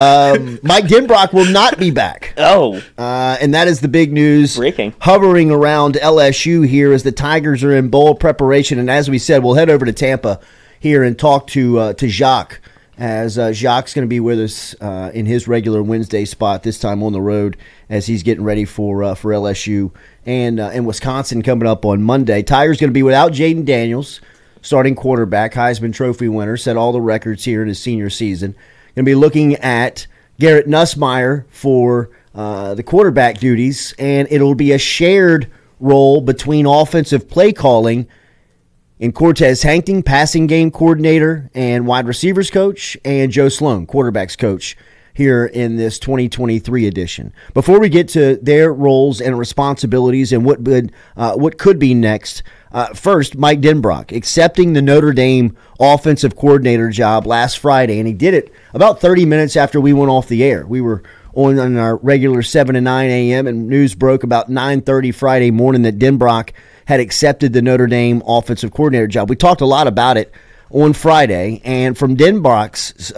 Mike Denbrock will not be back. Oh. And that is the big news. Breaking. Hovering around LSU here as the Tigers are in bowl preparation. And as we said, we'll head over to Tampa here and talk to Jacques, as Jacques going to be with us in his regular Wednesday spot, this time on the road, as he's getting ready for LSU and Wisconsin coming up on Monday. Tigers going to be without Jaden Daniels, starting quarterback, Heisman Trophy winner, set all the records here in his senior season. Going to be looking at Garrett Nussmeier for the quarterback duties, and it'll be a shared role between offensive play calling and Cortez Hankton, passing game coordinator and wide receivers coach, and Joe Sloan, quarterbacks coach, here in this 2023 edition. Before we get to their roles and responsibilities and what could be next, first, Mike Denbrock accepting the Notre Dame offensive coordinator job last Friday, and he did it about 30 minutes after we went off the air. We were on our regular 7 to 9 a.m., and news broke about 9:30 Friday morning that Denbrock had accepted the Notre Dame offensive coordinator job. We talked a lot about it on Friday, and from Denbrock's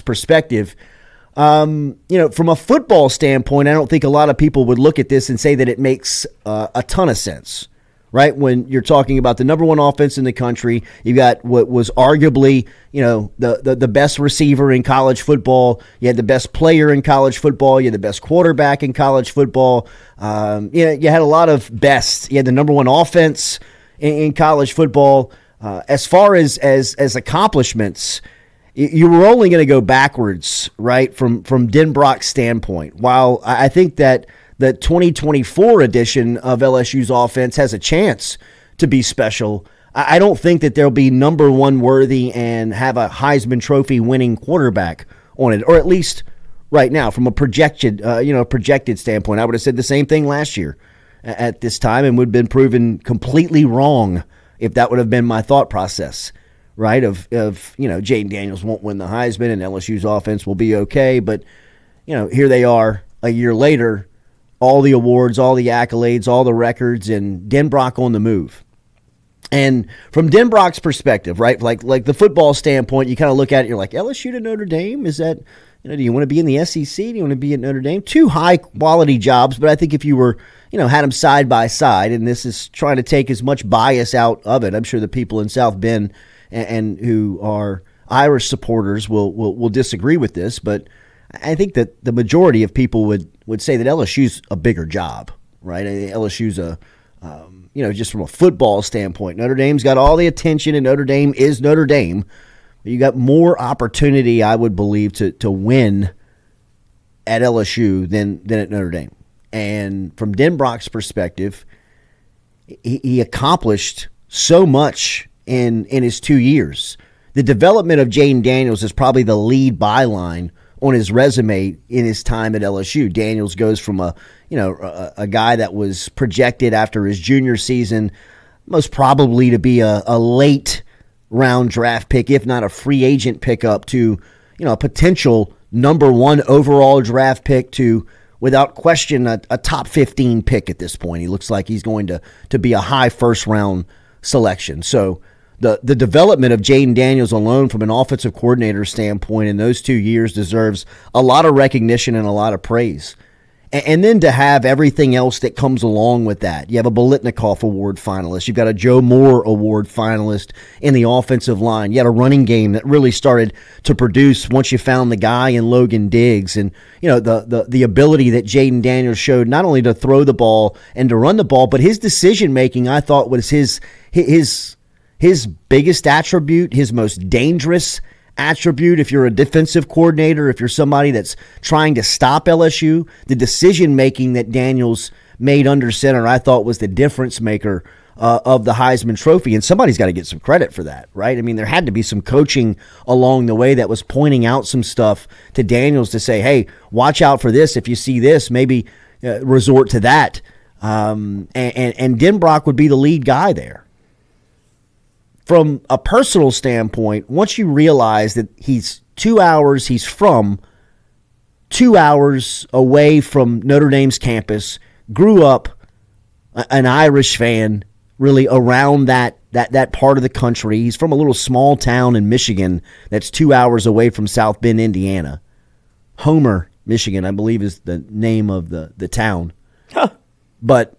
perspective, from a football standpoint, I don't think a lot of people would look at this and say that it makes a ton of sense, right? When you're talking about the number one offense in the country, you got what was arguably, the best receiver in college football. You had the best player in college football. You had the best quarterback in college football. You had a lot of best. You had the number one offense in college football. As far as accomplishments, you were only going to go backwards, right, from Denbrock's standpoint. While I think that the 2024 edition of LSU's offense has a chance to be special, I don't think that there'll be number one worthy and have a Heisman Trophy winning quarterback on it, or at least right now from a projected standpoint. I would have said the same thing last year at this time and would have been proven completely wrong if that would have been my thought process, right? Of Jaden Daniels won't win the Heisman and LSU's offense will be okay, but here they are a year later, all the awards, all the accolades, all the records, and Denbrock on the move. And from Denbrock's perspective, right, like the football standpoint, you kind of look at it, you're like, LSU to Notre Dame? Is that, do you want to be in the SEC? Do you want to be at Notre Dame? Two high-quality jobs, but I think if you were, had them side by side, and this is trying to take as much bias out of it, I'm sure the people in South Bend and who are Irish supporters will disagree with this, but I think that the majority of people would say that LSU's a bigger job, right? LSU's just from a football standpoint. Notre Dame's got all the attention, and Notre Dame is Notre Dame. But you got more opportunity, I would believe, to win at LSU than at Notre Dame. And from Denbrock's perspective, he accomplished so much in his 2 years. The development of Jaden Daniels is probably the lead byline on his resume in his time at LSU. Daniels goes from a guy that was projected after his junior season, most probably to be a late round draft pick, if not a free agent pickup, to a potential number one overall draft pick, to without question a top 15 pick at this point. He looks like he's going to be a high first round selection. So the development of Jaden Daniels alone from an offensive coordinator standpoint in those 2 years deserves a lot of recognition and a lot of praise. And then to have everything else that comes along with that. You have a Bolitnikoff Award finalist. You've got a Joe Moore Award finalist in the offensive line. You had a running game that really started to produce once you found the guy in Logan Diggs. And, the ability that Jaden Daniels showed not only to throw the ball and to run the ball, but his decision-making, I thought, was his biggest attribute, his most dangerous attribute. If you're a defensive coordinator, if you're somebody that's trying to stop LSU, the decision-making that Daniels made under center, I thought, was the difference maker of the Heisman Trophy. And somebody's got to get some credit for that, right? I mean, there had to be some coaching along the way that was pointing out some stuff to Daniels to say, hey, watch out for this. If you see this, maybe resort to that. And Denbrock would be the lead guy there. From a personal standpoint, once you realize that he's from 2 hours away from Notre Dame's campus, grew up an Irish fan, really around that part of the country. He's from a little small town in Michigan that's 2 hours away from South Bend, Indiana. Homer, Michigan, I believe is the name of the town. Huh. But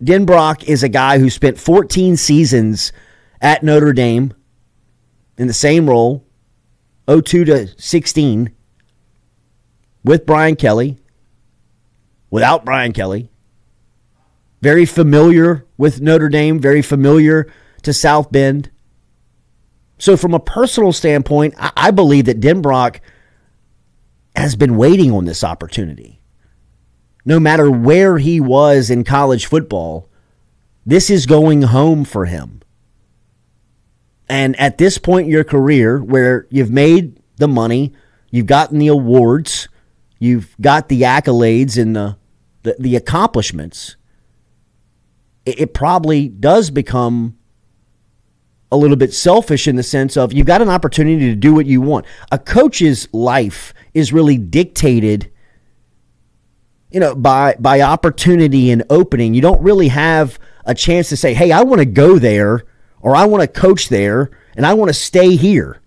Denbrock is a guy who spent 14 seasons at Notre Dame in the same role, 02 to 16, with Brian Kelly, without Brian Kelly. Very familiar with Notre Dame, very familiar to South Bend. So from a personal standpoint, I believe that Denbrock has been waiting on this opportunity. No matter where he was in college football, this is going home for him. And at this point in your career, where you've made the money, you've gotten the awards, you've got the accolades and the accomplishments, it probably does become a little bit selfish in the sense of you've got an opportunity to do what you want. A coach's life is really dictated, by opportunity and opening. You don't really have a chance to say, hey, I want to go there, or I want to coach there, and I want to stay here.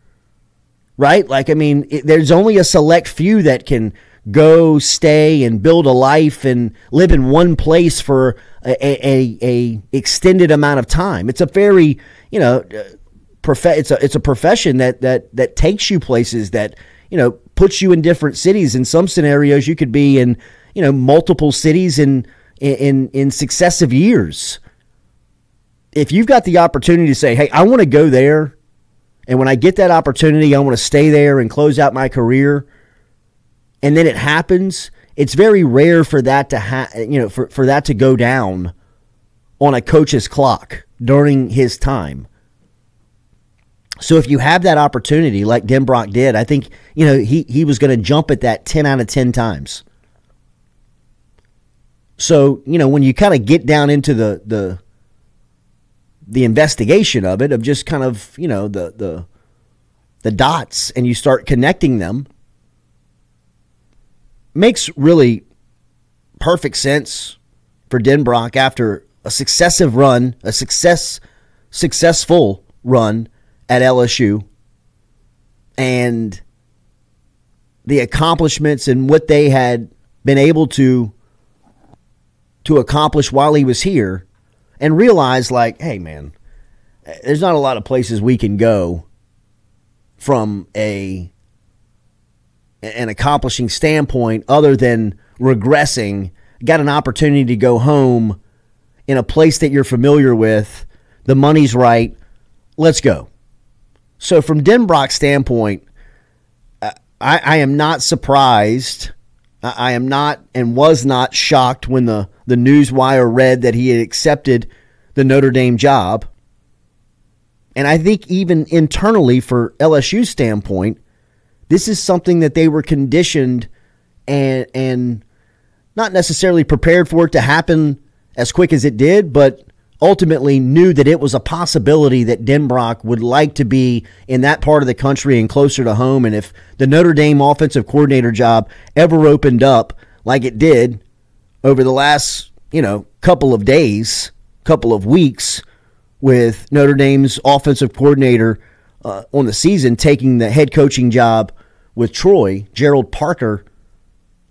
Right? There's only a select few that can go, stay, and build a life and live in one place for a extended amount of time. It's a very, it's a profession that takes you places, that, puts you in different cities. In some scenarios, you could be in, multiple cities in successive years. If you've got the opportunity to say, hey, I want to go there, and when I get that opportunity, I want to stay there and close out my career, and then it happens, it's very rare for that to for that to go down on a coach's clock during his time. So if you have that opportunity like Denbrock did, I think, he was going to jump at that 10 out of 10 times. So, when you kind of get down into the investigation of it, of just kind of, the dots, and you start connecting them, makes really perfect sense for Denbrock after a successful run at LSU, and the accomplishments and what they had been able to accomplish while he was here, and realize, like, hey, man, there's not a lot of places we can go from an accomplishing standpoint other than regressing. Got an opportunity to go home in a place that you're familiar with. The money's right. Let's go. So from Denbrock's standpoint, I am not surprised. I am not and was not shocked when the Newswire read that he had accepted the Notre Dame job. And I think even internally for LSU's standpoint, this is something that they were conditioned and not necessarily prepared for it to happen as quick as it did, but ultimately knew that it was a possibility that Denbrock would like to be in that part of the country and closer to home. And if the Notre Dame offensive coordinator job ever opened up like it did over the last, couple of days, couple of weeks, with Notre Dame's offensive coordinator on the season taking the head coaching job with Troy, Gerald Parker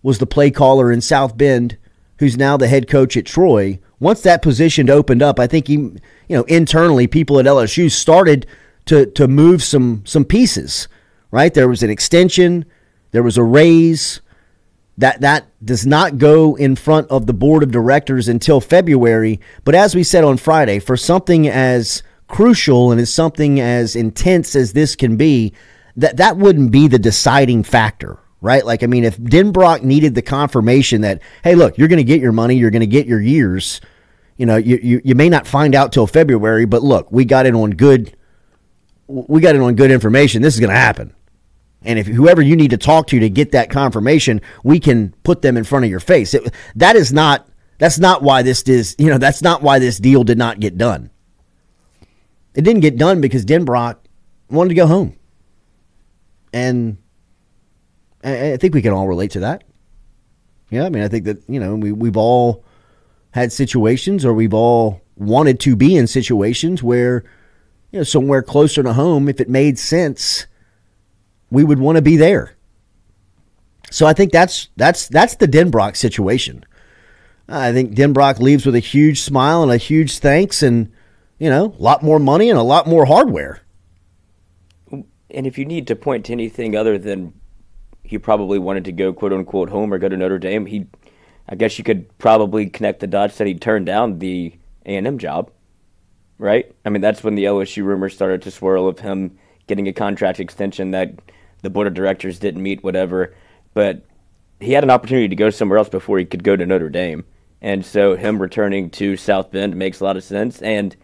was the play caller in South Bend, who's now the head coach at Troy. Once that position opened up, I think internally people at LSU started to move some pieces, right? There was an extension, there was a raise. That does not go in front of the board of directors until February. But as we said on Friday, for something as crucial and as something as intense as this can be, that wouldn't be the deciding factor, right? If Denbrock needed the confirmation that, hey, look, you're going to get your money, you're going to get your years, you may not find out till February, but look, we got it on good information. This is going to happen. And if whoever you need to talk to get that confirmation, we can put them in front of your face. That's not why this is, that's not why this deal did not get done. It didn't get done because Denbrock wanted to go home. And I think we can all relate to that. Yeah, I think that, we've all had situations, or we've all wanted to be in situations where, somewhere closer to home, if it made sense, we would want to be there. So I think that's the Denbrock situation. I think Denbrock leaves with a huge smile and a huge thanks and, a lot more money and a lot more hardware. And if you need to point to anything other than he probably wanted to go, quote unquote, home or go to Notre Dame, I guess you could probably connect the dots that he turned down the A&M job, right? I mean, that's when the LSU rumors started to swirl of him getting a contract extension that the board of directors didn't meet, whatever. But he had an opportunity to go somewhere else before he could go to Notre Dame. And so him returning to South Bend makes a lot of sense. And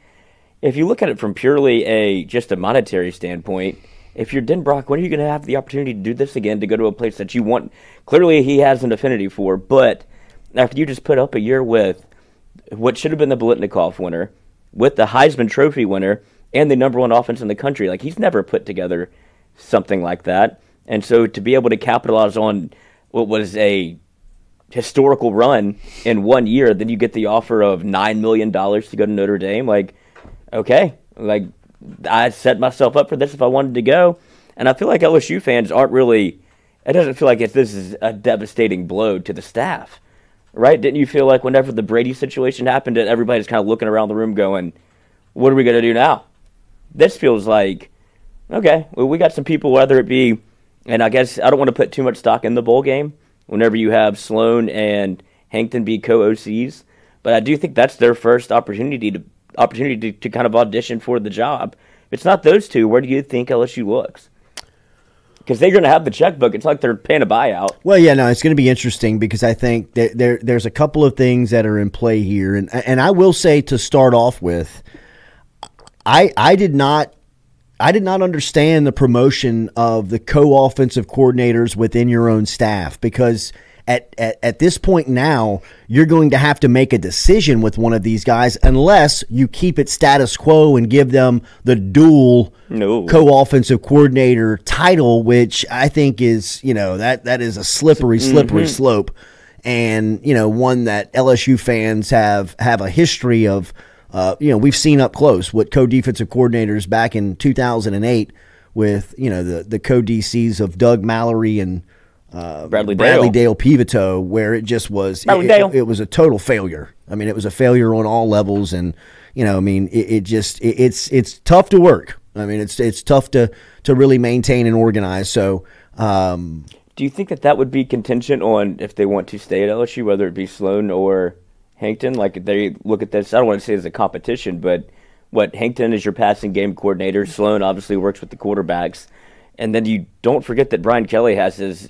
if you look at it from purely just a monetary standpoint, if you're Denbrock, when are you going to have the opportunity to do this again, to go to a place that you want? Clearly he has an affinity for, but after you just put up a year with what should have been the Biletnikoff winner, with the Heisman Trophy winner, and the number one offense in the country, like, he's never put together something like that. And so to be able to capitalize on what was a historical run in 1 year, then you get the offer of $9 million to go to Notre Dame. Like, okay, like, I set myself up for this if I wanted to go. And I feel like LSU fans aren't really, it doesn't feel like this is a devastating blow to the staff, right? Didn't you feel like whenever the Brady situation happened, that everybody's kind of looking around the room going, what are we going to do now? This feels like, okay, well, we got some people, whether it be, and I guess I don't want to put too much stock in the bowl game whenever you have Sloan and Hankton be co-OCs, but I do think that's their first opportunity to kind of audition for the job. If it's not those two, where do you think LSU looks? Because they're going to have the checkbook. It's like they're paying a buyout. Well, yeah, no, it's going to be interesting because I think that there's a couple of things that are in play here. And I will say, to start off with, I did not understand the promotion of the co-offensive coordinators within your own staff, because at this point now, you're going to have to make a decision with one of these guys unless you keep it status quo and give them the dual co-offensive coordinator title, which I think is, that is a slippery slope, and, one that LSU fans have a history of. We've seen up close what co-defensive coordinators back in 2008 with, the co-DCs of Doug Mallory and Bradley Dale Pivoto, where it just was it was a total failure. I mean, it was a failure on all levels, and it's tough to work. I mean, it's tough to really maintain and organize. So, do you think that would be contingent on if they want to stay at LSU, whether it be Sloan or Hankton? Like, they look at this, I don't want to say it's a competition, but Hankton is your passing game coordinator. Sloan obviously works with the quarterbacks, and then you don't forget that Brian Kelly has his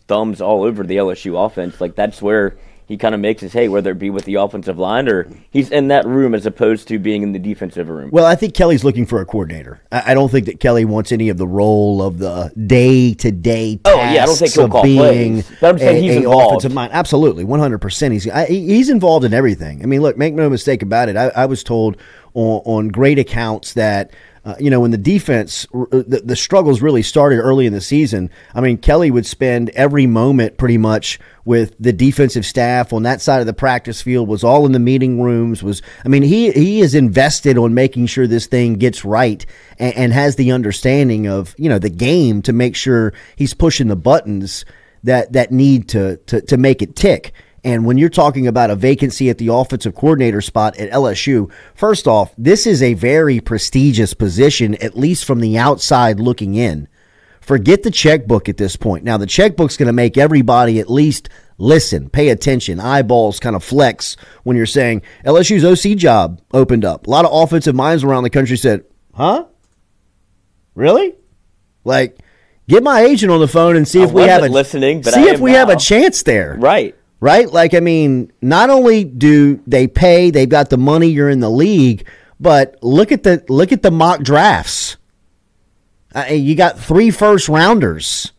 thumbs all over the LSU offense. Like, that's where he kind of makes his hay, whether it be with the offensive line or he's in that room as opposed to being in the defensive room. Well, I think Kelly's looking for a coordinator. I don't think that Kelly wants any of the role of the day-to-day tasks. Oh, yeah, I don't think he'll call plays. But I'm saying he's involved. Offensive mind. Absolutely, 100%. He's involved in everything. I mean, look, make no mistake about it. I was told on great accounts that when the defense, the struggles really started early in the season. I mean, Kelly would spend every moment pretty much with the defensive staff on that side of the practice field, was all in the meeting rooms, he is invested on making sure this thing gets right and has the understanding of, the game to make sure he's pushing the buttons that need to make it tick. And when you're talking about a vacancy at the offensive coordinator spot at LSU, first off, this is a very prestigious position, at least from the outside looking in. Forget the checkbook at this point. Now, the checkbook's going to make everybody at least listen, pay attention, eyeballs kind of flex when you're saying LSU's OC job opened up. A lot of offensive minds around the country said, huh? Really? Like, get my agent on the phone and see if we have a chance there. Right? Like, I mean, not only do they pay, they've got the money, you're in the league, but look at the mock drafts. You got 3 first-rounders.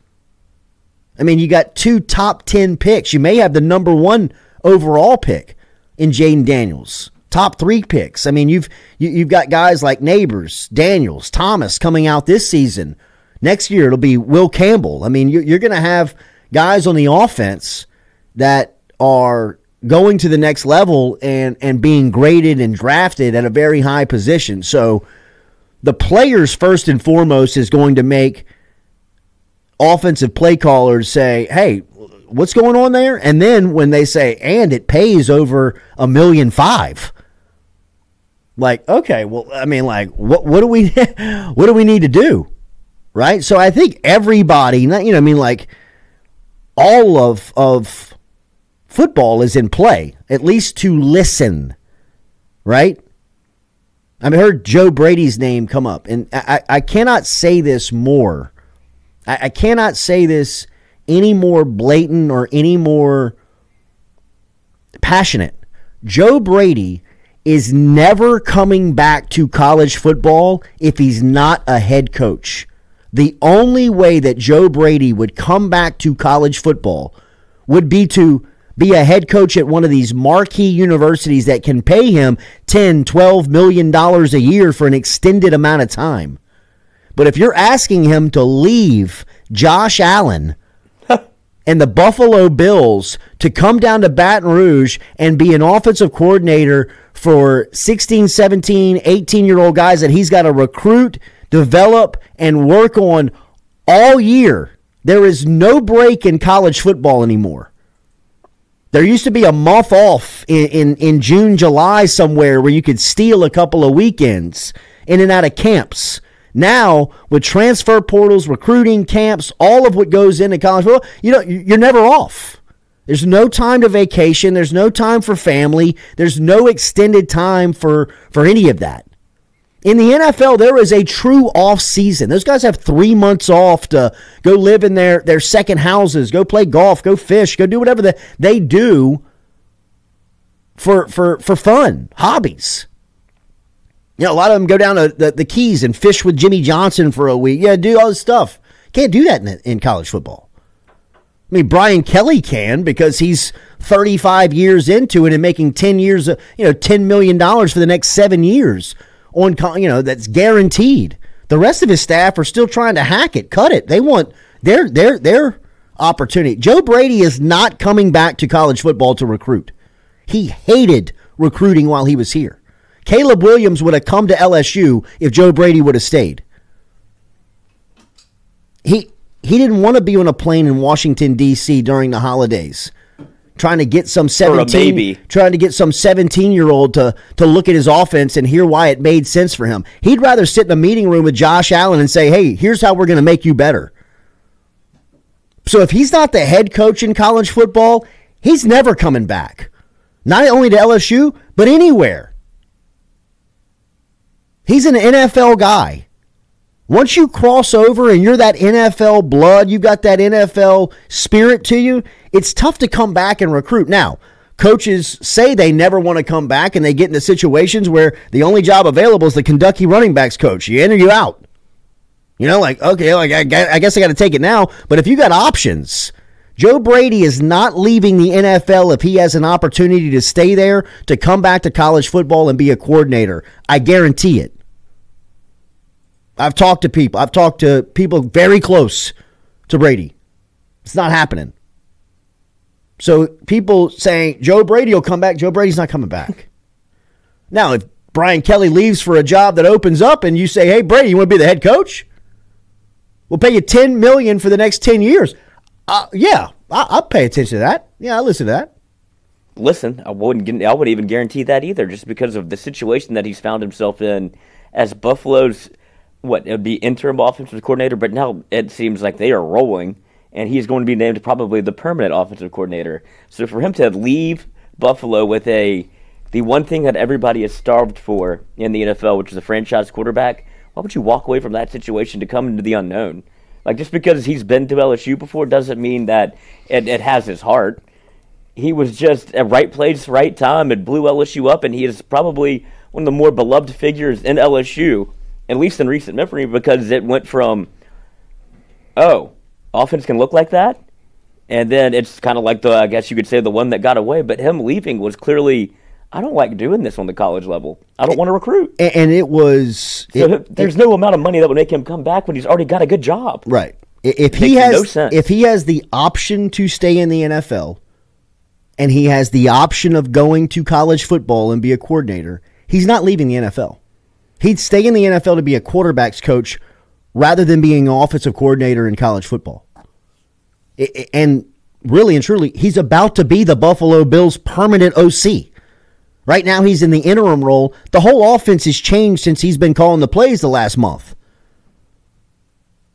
I mean, you got 2 top 10 picks. You may have the number 1 overall pick in Jaden Daniels. Top 3 picks. I mean, you've got guys like Neighbors, Daniels, Thomas coming out this season. Next year, it'll be Will Campbell. I mean, you're going to have guys on the offense that are going to the next level and being graded and drafted at a very high position. So the players first and foremost is going to make offensive play callers say, hey, what's going on there? And then when they say, and it pays over $1.5 million, like, okay, well, I mean, like, what do we what do we need to do? Right? So I think everybody, like all of football is in play, at least to listen, right? I heard Joe Brady's name come up, and I cannot say this more. I cannot say this any more blatant or any more passionate. Joe Brady is never coming back to college football if he's not a head coach. The only way that Joe Brady would come back to college football would be to be a head coach at one of these marquee universities that can pay him $10, $12 million a year for an extended amount of time. But if you're asking him to leave Josh Allen and the Buffalo Bills to come down to Baton Rouge and be an offensive coordinator for 16, 17, 18-year-old guys that he's got to recruit, develop, and work on all year, there is no break in college football anymore. There used to be a month off in June, July somewhere where you could steal a couple of weekends in and out of camps. Now, with transfer portals, recruiting camps, all of what goes into college football, you're never off. There's no time to vacation. There's no time for family. There's no extended time for any of that. In the NFL, there is a true off season. Those guys have 3 months off to go live in their second houses, go play golf, go fish, go do whatever they do for fun, hobbies. A lot of them go down to the Keys and fish with Jimmy Johnson for a week. Yeah, do all this stuff. Can't do that in college football. I mean, Brian Kelly can because he's 35 years into it and making 10 years, $10 million for the next 7 years. That's guaranteed. The rest of his staff are still trying to hack it, cut it. They want their opportunity. Joe Brady is not coming back to college football to recruit. He hated recruiting while he was here. Caleb Williams would have come to LSU if Joe Brady would have stayed. He didn't want to be on a plane in Washington, D.C. during the holidays. Trying to get some 17-year-old to look at his offense and hear why it made sense for him. He'd rather sit in a meeting room with Josh Allen and say, hey, here's how we're going to make you better. So if he's not the head coach in college football, he's never coming back. Not only to LSU, but anywhere. He's an NFL guy. Once you cross over and you're that NFL blood, you've got that NFL spirit to you, it's tough to come back and recruit. Now, coaches say they never want to come back, and they get into situations where the only job available is the Kentucky running backs coach. You in or you out. Okay, I guess I got to take it now. But if you got options, Joe Brady is not leaving the NFL if he has an opportunity to stay there, to come back to college football and be a coordinator. I guarantee it. I've talked to people very close to Brady. It's not happening. So people saying Joe Brady will come back. Joe Brady's not coming back. Now, if Brian Kelly leaves for a job that opens up and you say, hey, Brady, you want to be the head coach? We'll pay you $10 million for the next 10 years. Yeah, I'll pay attention to that. Yeah, I'll listen to that. Listen, I wouldn't even guarantee that either, just because of the situation that he's found himself in as Buffalo's, it would be interim offensive coordinator, but now it seems like they are rolling, and he's going to be named probably the permanent offensive coordinator. So for him to leave Buffalo with the one thing that everybody is starved for in the NFL, which is a franchise quarterback, why would you walk away from that situation to come into the unknown? Like, just because he's been to LSU before doesn't mean that it has his heart. He was just at right place, right time. It blew LSU up, and he is probably one of the more beloved figures in LSU, at least in recent memory, because it went from, offense can look like that, and then it's kind of like I guess you could say the one that got away, but him leaving was clearly, I don't like doing this on the college level. I don't want to recruit. And it was... there's no amount of money that would make him come back when he's already got a good job. Right. If he has the option to stay in the NFL, and he has the option of going to college football and be a coordinator, he's not leaving the NFL. He'd stay in the NFL to be a quarterback's coach rather than being an offensive coordinator in college football. And really and truly, he's about to be the Buffalo Bills' permanent OC. Right now, he's in the interim role. The whole offense has changed since he's been calling the plays the last month.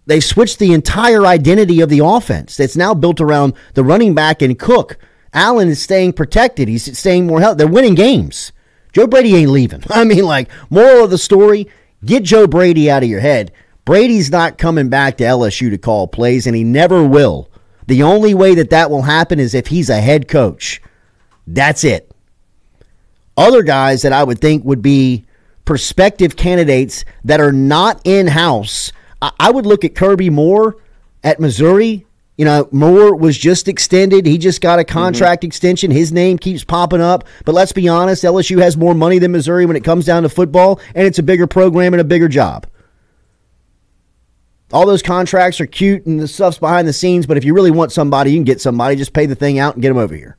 They've switched the entire identity of the offense. It's now built around the running back and Cook. Allen is staying protected. He's staying more healthy. They're winning games. Joe Brady ain't leaving. I mean, like, moral of the story, get Joe Brady out of your head. Brady's not coming back to LSU to call plays, and he never will. The only way that will happen is if he's a head coach. That's it. Other guys that I would think would be prospective candidates that are not in-house, I would look at Kirby Moore at Missouri. You know, Moore was just extended. He just got a contract extension. His name keeps popping up. But let's be honest, LSU has more money than Missouri when it comes down to football, and it's a bigger program and a bigger job. All those contracts are cute and the stuff's behind the scenes, but if you really want somebody, you can get somebody. Just pay the thing out and get them over here.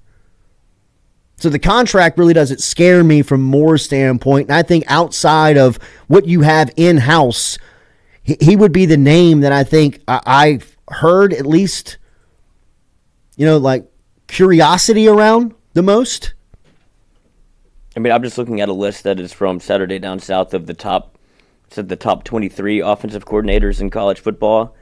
So the contract really doesn't scare me from Moore's standpoint. And I think outside of what you have in-house, he would be the name that I think I've heard at least, you know, like curiosity around the most. I mean, I'm just looking at a list that is from Saturday Down South of the top 23 offensive coordinators in college football.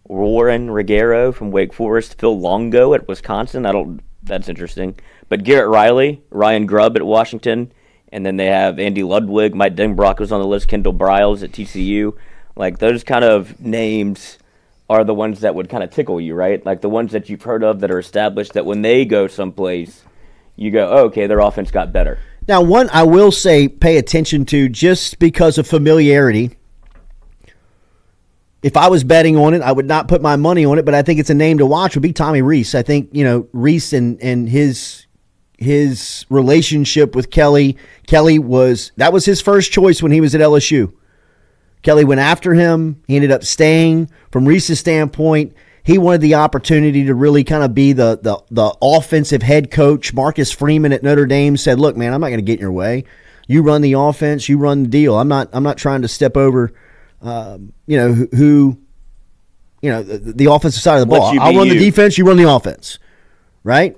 Warren Regero from Wake Forest, Phil Longo at Wisconsin. That's interesting. But Garrett Riley, Ryan Grubb at Washington, and then they have Andy Ludwig, Mike Denbrock was on the list, Kendall Briles at TCU. Like, those kind of names are the ones that would kind of tickle you, right? Like the ones that you've heard of that are established, that when they go someplace, you go, oh, okay, their offense got better. Now, one I will say pay attention to just because of familiarity. If I was betting on it, I would not put my money on it, but I think it's a name to watch would be Tommy Rees. I think, you know, Rees and his relationship with Kelly was his first choice when he was at LSU. Kelly went after him. He ended up staying. From Rees's standpoint, he wanted the opportunity to really kind of be the offensive head coach. Marcus Freeman at Notre Dame said, look, man, I'm not going to get in your way. You run the offense. You run the deal. I'm not trying to step over, the offensive side of the ball. I'll run the defense. You run the offense. Right?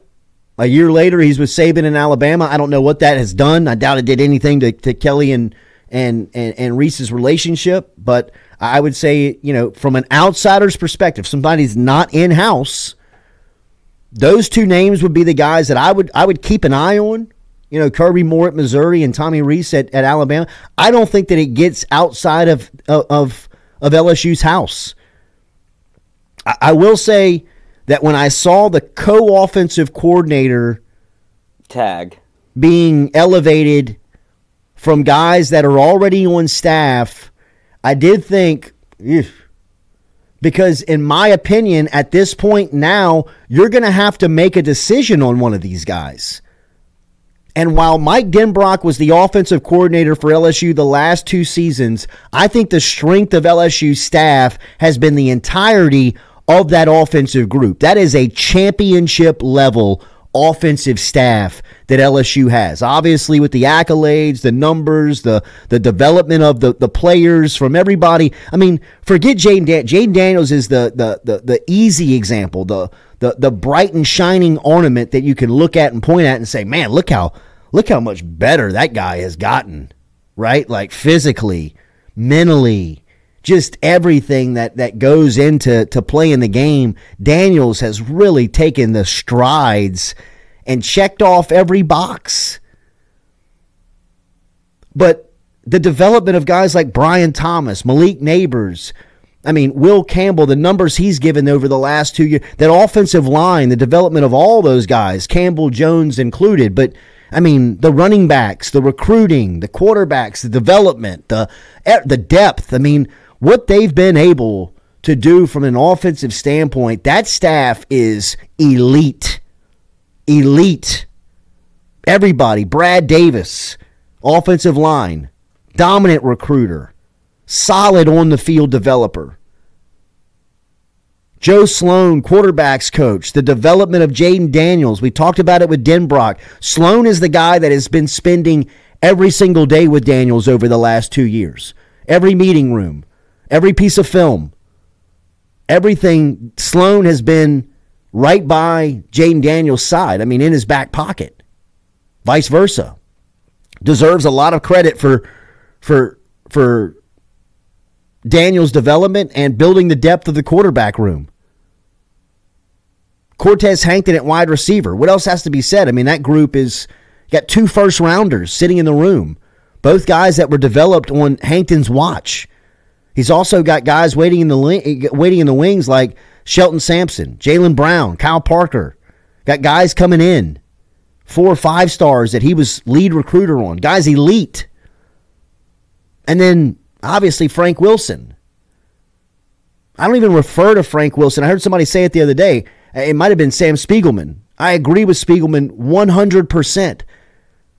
A year later, he's with Saban in Alabama. I don't know what that has done. I doubt it did anything to Kelly and Rees's relationship, but I would say, you know, from an outsider's perspective, somebody's not in-house, those two names would be the guys that I would keep an eye on. You know, Kirby Moore at Missouri and Tommy Rees at Alabama. I don't think that it gets outside of LSU's house. I will say that when I saw the co-offensive coordinator tag being elevated from guys that are already on staff, I did think, because in my opinion, at this point now, you're going to have to make a decision on one of these guys. And while Mike Denbrock was the offensive coordinator for LSU the last 2 seasons, I think the strength of LSU's staff has been the entirety of that offensive group. That is a championship level offensive staff that LSU has. Obviously, with the accolades, the numbers, the development of the players from everybody. I mean, forget Jaden Daniels. Jaden Daniels is the easy example, the bright and shining ornament that you can look at and point at and say, man, look how much better that guy has gotten, right? Like physically, mentally, just everything that goes into playing the game. Daniels has really taken the strides and checked off every box. But the development of guys like Brian Thomas, Malik Neighbors, I mean, Will Campbell, the numbers he's given over the last 2 years, that offensive line, the development of all those guys, Campbell, Jones included, but I mean, the running backs, the recruiting, the quarterbacks, the development, the depth. I mean, what they've been able to do from an offensive standpoint, that staff is elite. Elite. Everybody. Brad Davis, offensive line, dominant recruiter, solid on the field developer. Joe Sloan, quarterbacks coach, the development of Jaden Daniels. We talked about it with Denbrock. Sloan is the guy that has been spending every single day with Daniels over the last 2 years. Every meeting room, every piece of film, everything. Sloan has been right by Jaden Daniels' side. I mean, in his back pocket. Vice versa. Deserves a lot of credit for Daniels' development and building the depth of the quarterback room. Cortez Hankton at wide receiver. What else has to be said? I mean, that group is got 2 first-rounders sitting in the room. Both guys that were developed on Hankton's watch. He's also got guys waiting in the wings like Shelton Sampson, Jalen Brown, Kyle Parker. Got guys coming in. 4 or 5 stars that he was lead recruiter on. Guys elite. And then, obviously, Frank Wilson. I don't even refer to Frank Wilson. I heard somebody say it the other day. It might have been Sam Spiegelman. I agree with Spiegelman 100%.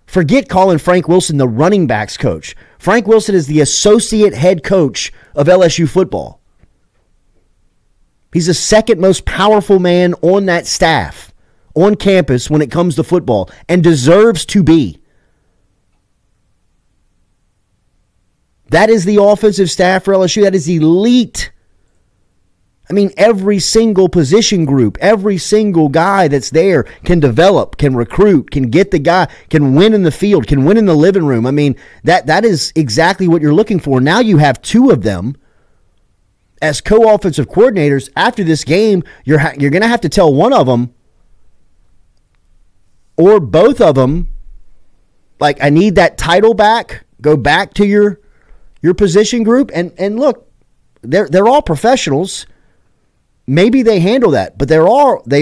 Forget calling Frank Wilson the running backs coach. Frank Wilson is the associate head coach of LSU football. He's the second most powerful man on that staff, on campus when it comes to football, and deserves to be. That is the offensive staff for LSU. That is elite. I mean, every single position group, every single guy that's there can develop, can recruit, can get the guy, can win in the field, can win in the living room. I mean, that is exactly what you're looking for. Now you have 2 of them as co-offensive coordinators. After this game, you're going to have to tell one of them or both of them, like, I need that title back. Go back to your position group. And look, they're all professionals. Maybe they handle that, but they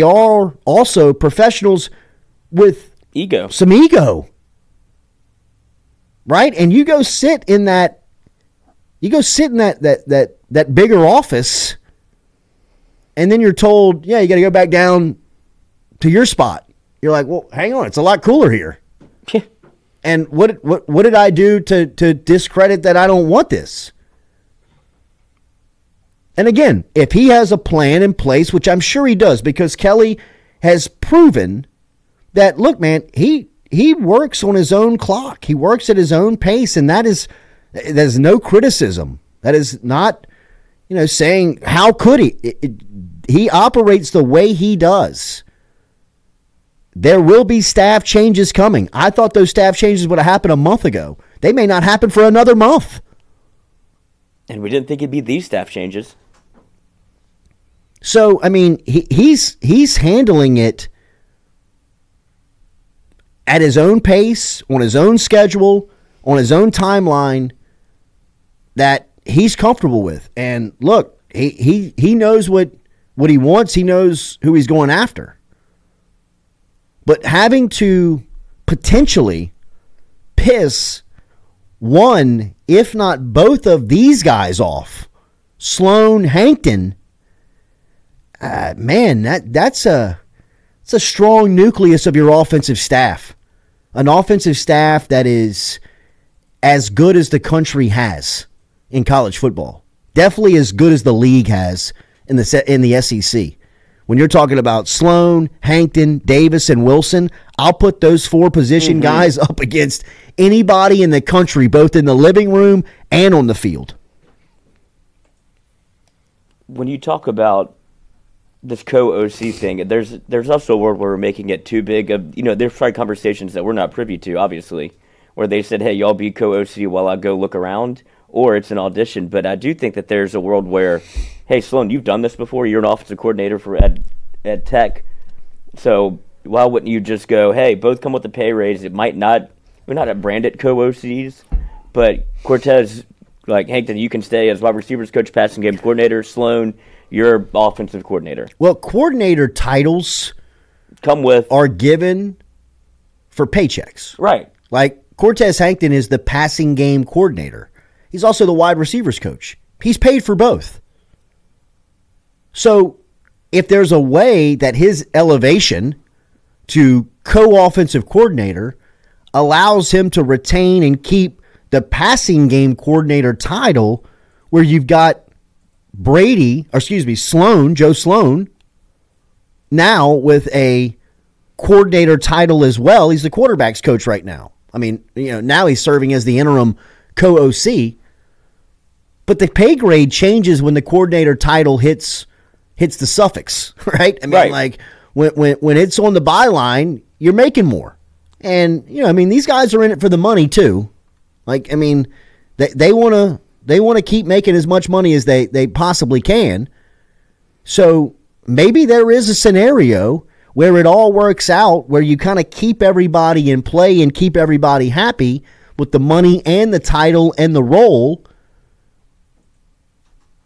are also professionals with some ego, right? And you go sit in that bigger office, and then you're told, yeah, you got to go back down to your spot. You're like, well, hang on, it's a lot cooler here. And what did I do to discredit that I don't want this? And again, if he has a plan in place, which I'm sure he does, because Kelly has proven that, look, man, he works on his own clock. He works at his own pace, and there's no criticism. That is not, saying how could he? He operates the way he does. There will be staff changes coming. I thought those staff changes would have happened a month ago. They may not happen for another month. And we didn't think it'd be these staff changes. So, I mean, he's handling it at his own pace, on his own schedule, on his own timeline that he's comfortable with. And look, he knows what he wants. He knows who he's going after. But having to potentially piss one, if not both of these guys off, Sloan, Hankton, man, that's a strong nucleus of your offensive staff. An offensive staff that is as good as the country has in college football. Definitely as good as the league has in the SEC. When you're talking about Sloan, Hankton, Davis, and Wilson, I'll put those 4 position guys up against anybody in the country, both in the living room and on the field. When you talk about this co-OC thing, there's also a world where we're making it too big of, there's probably conversations that we're not privy to, obviously, where they said, hey, y'all be co-OC while I go look around, or it's an audition. But I do think that there's a world where, hey, Sloan, you've done this before. You're an offensive coordinator for Ed Tech. So why wouldn't you just go, hey, both come with a pay raise? It might not, we're not at branded co-OCs, but Cortez, like, Hankton, you can stay as wide receivers coach, passing game coordinator. Sloan, you're offensive coordinator. Well, coordinator titles are given for paychecks. Right. Like, Cortez Hankton is the passing game coordinator. He's also the wide receivers coach. He's paid for both. So if there's a way that his elevation to co-offensive coordinator allows him to retain and keep the passing game coordinator title, where you've got Joe Sloan, now with a coordinator title as well. He's the quarterback's coach right now. I mean, now he's serving as the interim co-OC. But the pay grade changes when the coordinator title hits the suffix, right? I mean, like when it's on the byline, you're making more. And, these guys are in it for the money too. Like, I mean, they want to keep making as much money as they possibly can. So maybe there is a scenario where it all works out, where you kind of keep everybody in play and keep everybody happy with the money and the title and the role,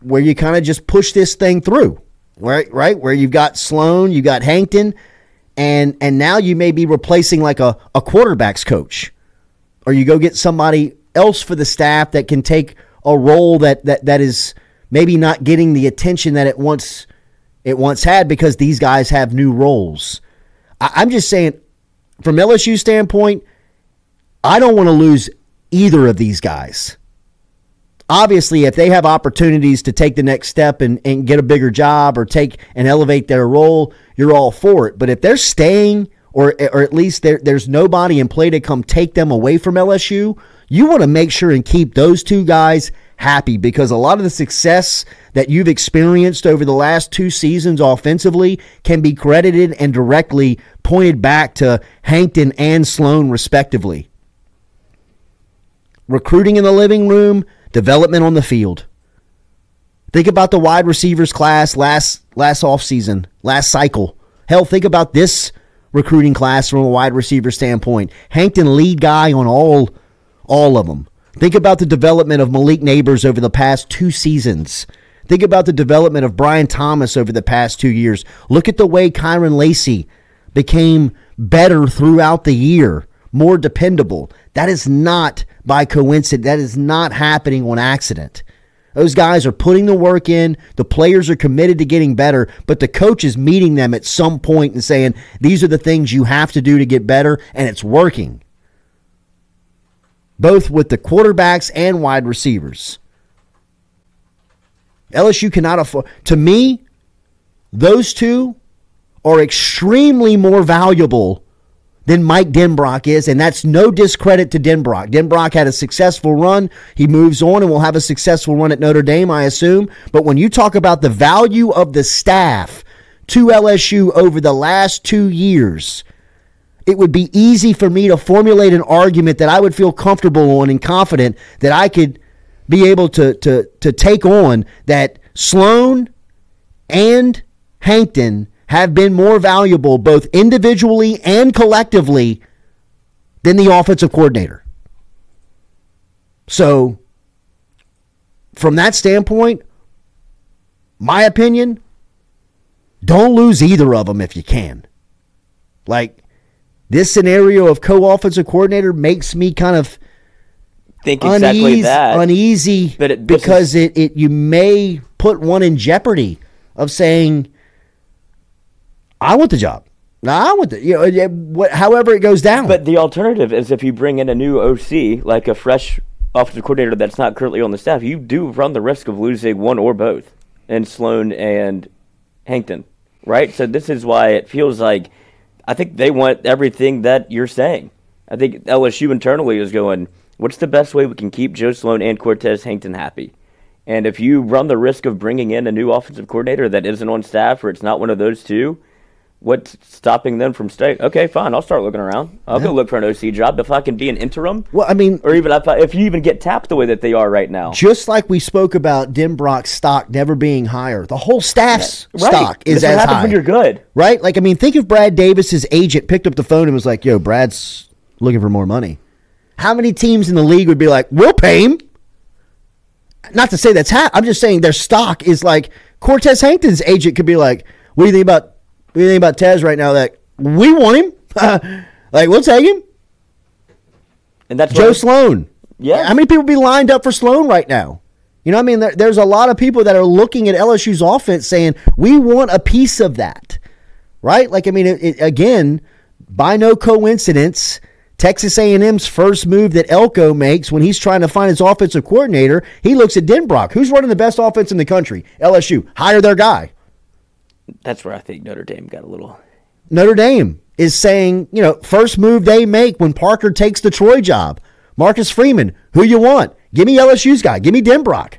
where you kind of just push this thing through, right? Where you've got Sloan, you got Hankton, and now you may be replacing like a quarterback's coach, or you go get somebody else for the staff that can take a role that is maybe not getting the attention that it once had, because these guys have new roles. I'm just saying, from LSU standpoint, I don't want to lose either of these guys. Obviously, if they have opportunities to take the next step and get a bigger job or take and elevate their role, you're all for it. But if they're staying, or at least there's nobody in play to come take them away from LSU, you want to make sure and keep those two guys happy, because a lot of the success that you've experienced over the last 2 seasons offensively can be credited and directly pointed back to Hankton and Sloan, respectively. Recruiting in the living room, development on the field. Think about the wide receivers class last offseason, last cycle. Hell, think about this recruiting class from a wide receiver standpoint. Hankton, lead guy on all of them. Think about the development of Malik Neighbors over the past 2 seasons. Think about the development of Brian Thomas over the past 2 years. Look at the way Kyron Lacey became better throughout the year, more dependable. That is not by coincidence. That is not happening on accident. Those guys are putting the work in. The players are committed to getting better, but the coach is meeting them at some point and saying, these are the things you have to do to get better, and it's working. Both with the quarterbacks and wide receivers. LSU cannot afford. To me, those two are extremely more valuable than Mike Denbrock is, and that's no discredit to Denbrock. Denbrock had a successful run. He moves on and will have a successful run at Notre Dame, I assume. But when you talk about the value of the staff to LSU over the last 2 years, it would be easy for me to formulate an argument that I would feel comfortable on and confident that I could be able to take on, that Sloan and Hankton have been more valuable both individually and collectively than the offensive coordinator. So, from that standpoint, my opinion, don't lose either of them if you can. Like, this scenario of co-offensive coordinator makes me kind of think exactly uneasy, because you may put one in jeopardy of saying, I want the job. No, I want the, however it goes down. But the alternative is, if you bring in a new OC, like a fresh offensive coordinator that's not currently on the staff, you do run the risk of losing one or both in Sloan and Hankton, right? So this is why it feels like, I think they want everything that you're saying. I think LSU internally is going, what's the best way we can keep Joe Sloan and Cortez Hankton happy? And if you run the risk of bringing in a new offensive coordinator that isn't on staff, or it's not one of those two, what's stopping them from staying? Okay, fine, I'll start looking around. I'll go look for an OC job if I can be an interim. Well, I mean, or even if you even get tapped the way that they are right now. Just like we spoke about Denbrock's stock never being higher, the whole staff's stock is as high. This happens when you're good, right? Like, I mean, think if Brad Davis's agent picked up the phone and was like, "Yo, Brad's looking for more money." How many teams in the league would be like, "We'll pay him"? Not to say that's I'm just saying their stock is like, Cortez Hankton's agent could be like, "What do you think about? What do you think about Tez right now? That we want him. Like, we'll take him." And that's Joe Sloan. Yeah. How many people be lined up for Sloan right now? You know what I mean? There's a lot of people that are looking at LSU's offense saying, we want a piece of that. Right? Like, I mean, again, by no coincidence, Texas A&M's first move that Elko makes when he's trying to find his offensive coordinator, he looks at Denbrock. Who's running the best offense in the country? LSU. Hire their guy. That's where I think Notre Dame got a little. Notre Dame is saying, first move they make when Parker takes the Troy job. Marcus Freeman, who you want? Give me LSU's guy. Give me Denbrock.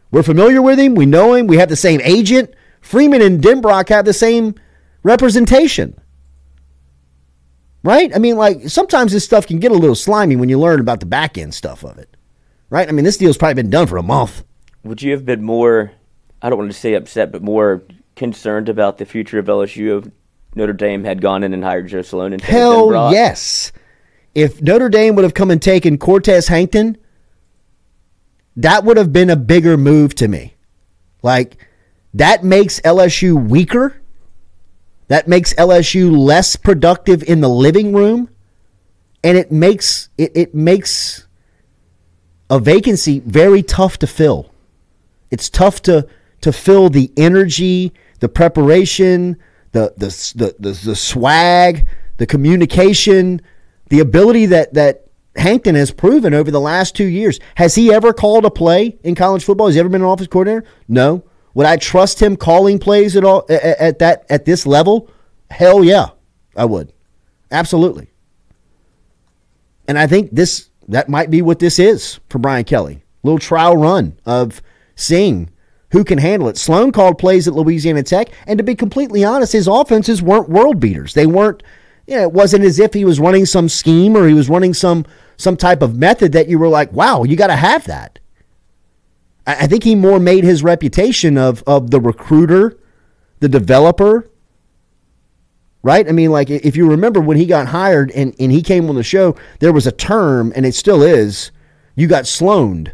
We're familiar with him. We know him. We have the same agent. Freeman and Denbrock have the same representation. Right? I mean, sometimes this stuff can get a little slimy when you learn about the back end stuff of it. Right? I mean, this deal's probably been done for a month. Would you have been more, I don't want to say upset, but more concerned about the future of LSU if Notre Dame had gone in and hired Joe Sloan? And hell yes. If Notre Dame would have come and taken Cortez Hankton, that would have been a bigger move to me. That makes LSU weaker. That makes LSU less productive in the living room. And it makes a vacancy very tough to fill. It's tough to fill the energy, the preparation, the swag, the communication, the ability that Hankton has proven over the last 2 years. Has he ever called a play in college football? Has he ever been an offensive coordinator? No. Would I trust him calling plays at all at this level? Hell yeah, I would. Absolutely. And I think that might be what this is for Brian Kelly. A little trial run of seeing who can handle it. Sloan called plays at Louisiana Tech, and to be completely honest, his offenses weren't world beaters. They weren't, it wasn't as if he was running some scheme or he was running some type of method that you were like, wow, you got to have that. I think he more made his reputation of the recruiter, the developer, right? I mean, if you remember when he got hired and he came on the show, there was a term, and it still is, you got Sloaned,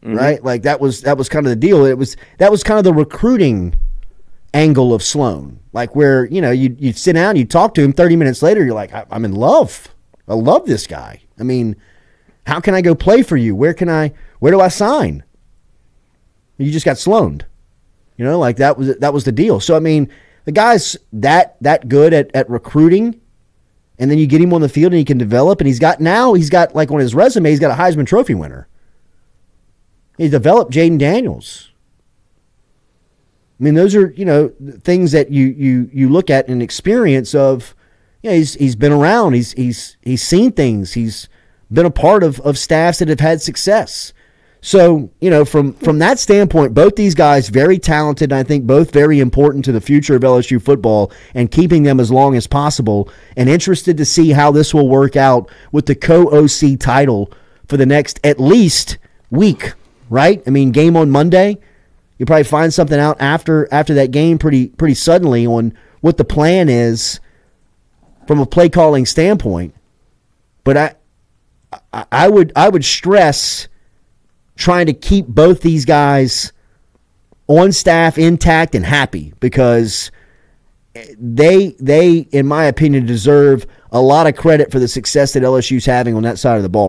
right? That was kind of the deal. That was kind of the recruiting angle of Sloan, where, you'd sit down, you'd talk to him, 30 minutes later, you're like, I'm in love. I love this guy. I mean, how can I go play for you? Where do I sign? You just got Sloaned. That was the deal. So, I mean, the guy's that good at recruiting, and then you get him on the field and he can develop, and he's got on his resume, he's got a Heisman Trophy winner. He developed Jaden Daniels. I mean, those are, things that you look at and experience of, he's been around, he's seen things, he's been a part of staffs that have had success. So, from that standpoint, both these guys, very talented, and I think both very important to the future of LSU football and keeping them as long as possible, and interested to see how this will work out with the co-OC title for the next at least week, right? I mean, game on Monday. You'll probably find something out after that game pretty suddenly on what the plan is from a play calling standpoint. But I would stress trying to keep both these guys on staff intact and happy, because they in my opinion deserve a lot of credit for the success that LSU's having on that side of the ball.